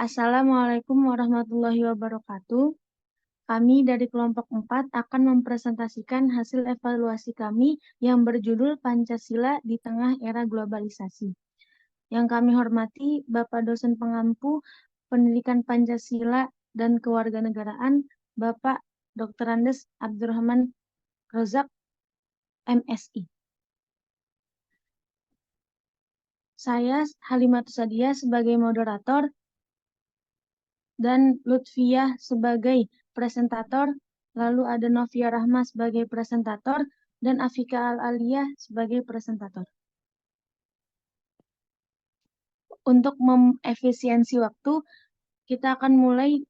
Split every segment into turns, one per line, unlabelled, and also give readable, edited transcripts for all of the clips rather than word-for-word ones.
Assalamualaikum warahmatullahi wabarakatuh. Kami dari kelompok 4 akan mempresentasikan hasil evaluasi kami yang berjudul Pancasila di Tengah Era Globalisasi. Yang kami hormati Bapak dosen pengampu Pendidikan Pancasila dan Kewarganegaraan, Bapak Dr. Andes Abdurrahman Rozak, MSI. Saya Halimatus Sadia sebagai moderator dan Lutfiah sebagai presentator, lalu ada Novia Rahma sebagai presentator, dan Afika Al-Aliyah sebagai presentator. Untuk mengefisiensi waktu, kita akan mulai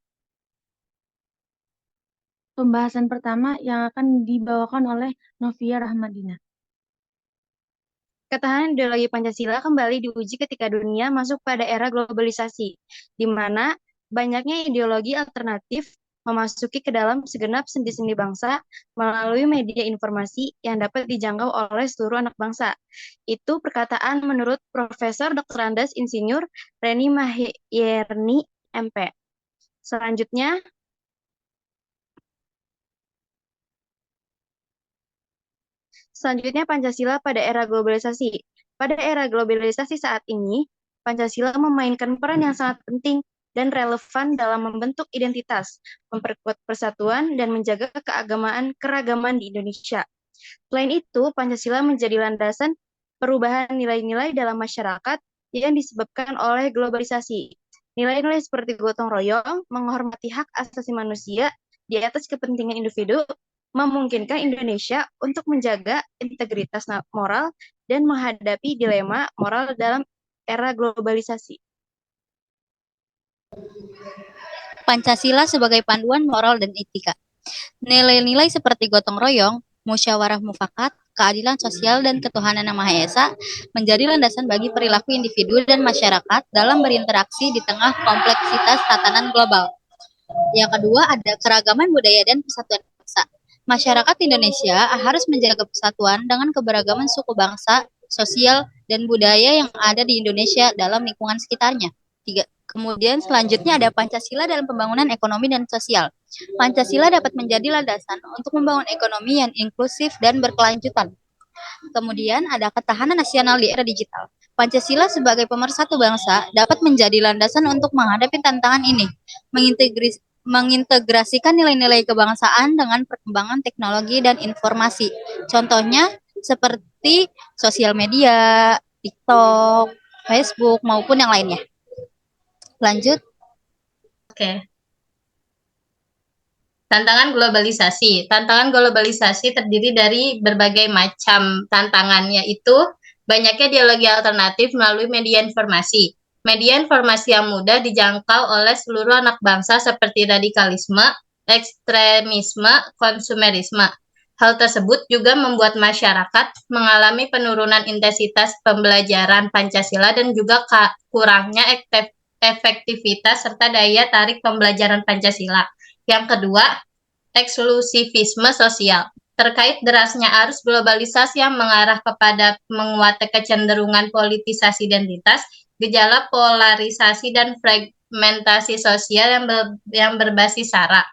pembahasan pertama yang akan dibawakan oleh Novia Rahmadina.
Ketahanan ideologi Pancasila kembali diuji ketika dunia masuk pada era globalisasi, di mana banyaknya ideologi alternatif memasuki ke dalam segenap sendi-sendi bangsa melalui media informasi yang dapat dijangkau oleh seluruh anak bangsa. Itu perkataan menurut Profesor Dr. Andes Insinyur Reni Mahierni, MP. Selanjutnya Pancasila pada era globalisasi. Pada era globalisasi saat ini, Pancasila memainkan peran yang sangat penting dan relevan dalam membentuk identitas, memperkuat persatuan, dan menjaga keragaman di Indonesia. Selain itu, Pancasila menjadi landasan perubahan nilai-nilai dalam masyarakat yang disebabkan oleh globalisasi. Nilai-nilai seperti gotong royong, menghormati hak asasi manusia di atas kepentingan individu, memungkinkan Indonesia untuk menjaga integritas moral dan menghadapi dilema moral dalam era globalisasi.
Pancasila sebagai panduan moral dan etika. Nilai-nilai seperti gotong royong, musyawarah mufakat, keadilan sosial, dan ketuhanan yang Maha Esa menjadi landasan bagi perilaku individu dan masyarakat dalam berinteraksi di tengah kompleksitas tatanan global. Yang kedua ada keragaman budaya dan persatuan bangsa. Masyarakat Indonesia harus menjaga persatuan dengan keberagaman suku bangsa, sosial, dan budaya yang ada di Indonesia dalam lingkungan sekitarnya. Kemudian selanjutnya ada Pancasila dalam pembangunan ekonomi dan sosial. Pancasila dapat menjadi landasan untuk membangun ekonomi yang inklusif dan berkelanjutan. Kemudian ada ketahanan nasional di era digital. Pancasila sebagai pemersatu bangsa dapat menjadi landasan untuk menghadapi tantangan ini, mengintegrasikan nilai-nilai kebangsaan dengan perkembangan teknologi dan informasi. Contohnya seperti sosial media, TikTok, Facebook, maupun yang lainnya. Lanjut.
Oke. Tantangan globalisasi. Tantangan globalisasi terdiri dari berbagai macam tantangan, yaitu banyaknya ideologi alternatif melalui media informasi. Media informasi yang mudah dijangkau oleh seluruh anak bangsa seperti radikalisme, ekstremisme, konsumerisme. Hal tersebut juga membuat masyarakat mengalami penurunan intensitas pembelajaran Pancasila dan juga kurangnya efektivitas serta daya tarik pembelajaran Pancasila. Yang kedua, eksklusivisme sosial. Terkait derasnya arus globalisasi yang mengarah kepada menguatnya kecenderungan politisasi identitas, gejala polarisasi dan fragmentasi sosial yang berbasis sara.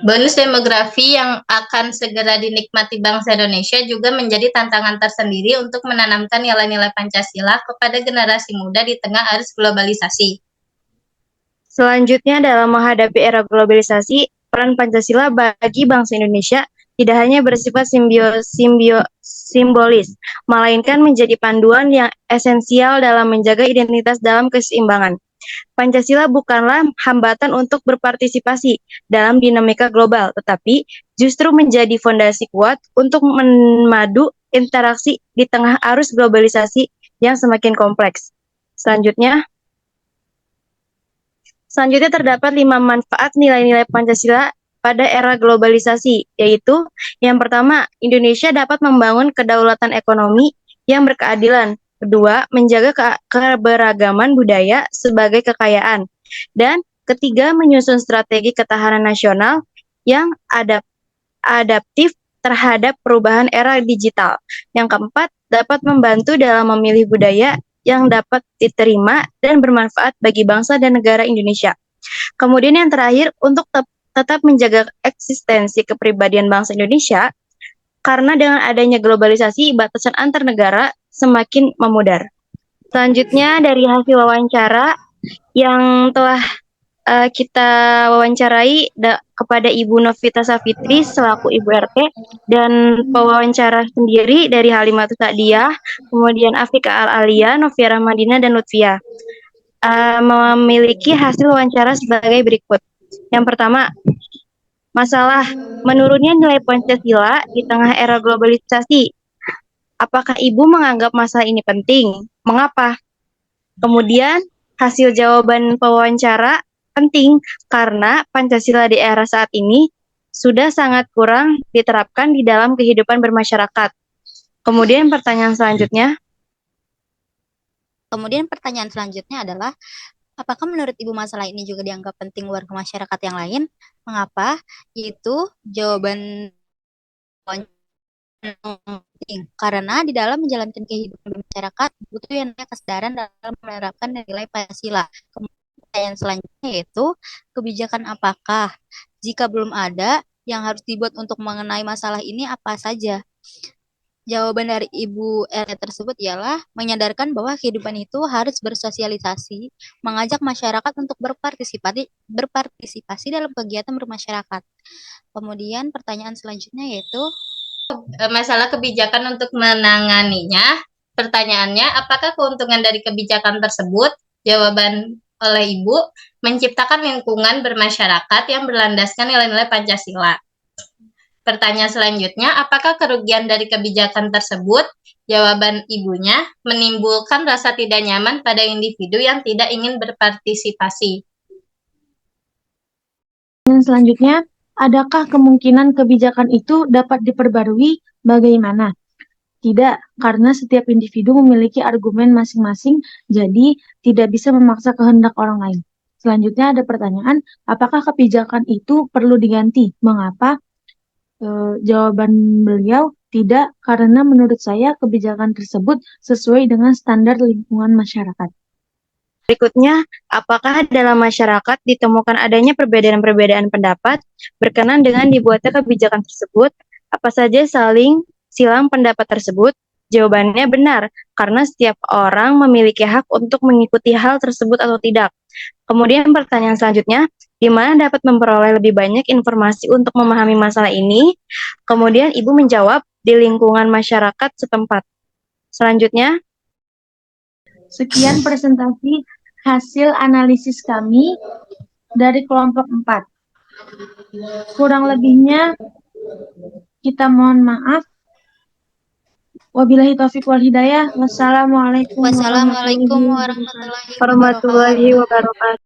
Bonus demografi yang akan segera dinikmati bangsa Indonesia juga menjadi tantangan tersendiri untuk menanamkan nilai-nilai Pancasila kepada generasi muda di tengah arus globalisasi.
Selanjutnya dalam menghadapi era globalisasi, peran Pancasila bagi bangsa Indonesia tidak hanya bersifat simbolis, melainkan menjadi panduan yang esensial dalam menjaga identitas dalam keseimbangan. Pancasila bukanlah hambatan untuk berpartisipasi dalam dinamika global, tetapi justru menjadi fondasi kuat untuk memadu interaksi di tengah arus globalisasi yang semakin kompleks. Selanjutnya terdapat 5 manfaat nilai-nilai Pancasila pada era globalisasi, yaitu yang pertama, Indonesia dapat membangun kedaulatan ekonomi yang berkeadilan. Kedua, menjaga keberagaman budaya sebagai kekayaan. Dan ketiga, menyusun strategi ketahanan nasional yang adaptif terhadap perubahan era digital. Yang keempat, dapat membantu dalam memilih budaya yang dapat diterima dan bermanfaat bagi bangsa dan negara Indonesia. Kemudian yang terakhir, untuk tetap menjaga eksistensi kepribadian bangsa Indonesia, karena dengan adanya globalisasi, batasan antar negara semakin memudar. Selanjutnya dari hasil wawancara yang telah kita wawancarai kepada Ibu Novita Safitri selaku Ibu RT dan pewawancara sendiri dari Halimatus Sa'diyah, kemudian Afika Al-Alia, Novia Rahmadina, dan Lutfia. Memiliki hasil wawancara sebagai berikut. Yang pertama, masalah menurunnya nilai Pancasila di tengah era globalisasi. Apakah Ibu menganggap masalah ini penting? Mengapa? Kemudian, hasil jawaban pewawancara penting karena Pancasila di era saat ini sudah sangat kurang diterapkan di dalam kehidupan bermasyarakat. Kemudian pertanyaan selanjutnya
adalah, apakah menurut Ibu masalah ini juga dianggap penting warga masyarakat yang lain? Mengapa? Itu jawaban penting. Karena di dalam menjalankan kehidupan bermasyarakat butuh yang namanya kesadaran dalam menerapkan nilai Pancasila. Pertanyaan selanjutnya yaitu, kebijakan apakah? Jika belum ada, yang harus dibuat untuk mengenai masalah ini apa saja? Jawaban dari Ibu RT tersebut ialah menyadarkan bahwa kehidupan itu harus bersosialisasi, mengajak masyarakat untuk berpartisipasi dalam kegiatan bermasyarakat. Kemudian pertanyaan selanjutnya yaitu,
masalah kebijakan untuk menanganinya. Pertanyaannya, apakah keuntungan dari kebijakan tersebut? Jawaban oleh Ibu, menciptakan lingkungan bermasyarakat yang berlandaskan nilai-nilai Pancasila. Pertanyaan selanjutnya, apakah kerugian dari kebijakan tersebut? Jawaban Ibunya, menimbulkan rasa tidak nyaman pada individu yang tidak ingin berpartisipasi.
Dan selanjutnya, adakah kemungkinan kebijakan itu dapat diperbarui? Bagaimana? Tidak, karena setiap individu memiliki argumen masing-masing, jadi tidak bisa memaksa kehendak orang lain. Selanjutnya ada pertanyaan, apakah kebijakan itu perlu diganti? Mengapa? Jawaban beliau, tidak, karena menurut saya kebijakan tersebut sesuai dengan standar lingkungan masyarakat.
berikutnya, apakah dalam masyarakat ditemukan adanya perbedaan-perbedaan pendapat berkenan dengan dibuatnya kebijakan tersebut? Apa saja silang pendapat tersebut? Jawabannya benar, karena setiap orang memiliki hak untuk mengikuti hal tersebut atau tidak. Kemudian pertanyaan selanjutnya, di mana dapat memperoleh lebih banyak informasi untuk memahami masalah ini? Kemudian Ibu menjawab, di lingkungan masyarakat setempat. Selanjutnya,
sekian presentasi hasil analisis kami dari kelompok 4. Kurang lebihnya kita mohon maaf. Wabillahi taufiq wal hidayah. Wassalamualaikum
wassalamualaikum warahmatullahi
warahmatullahi wabarakatuh.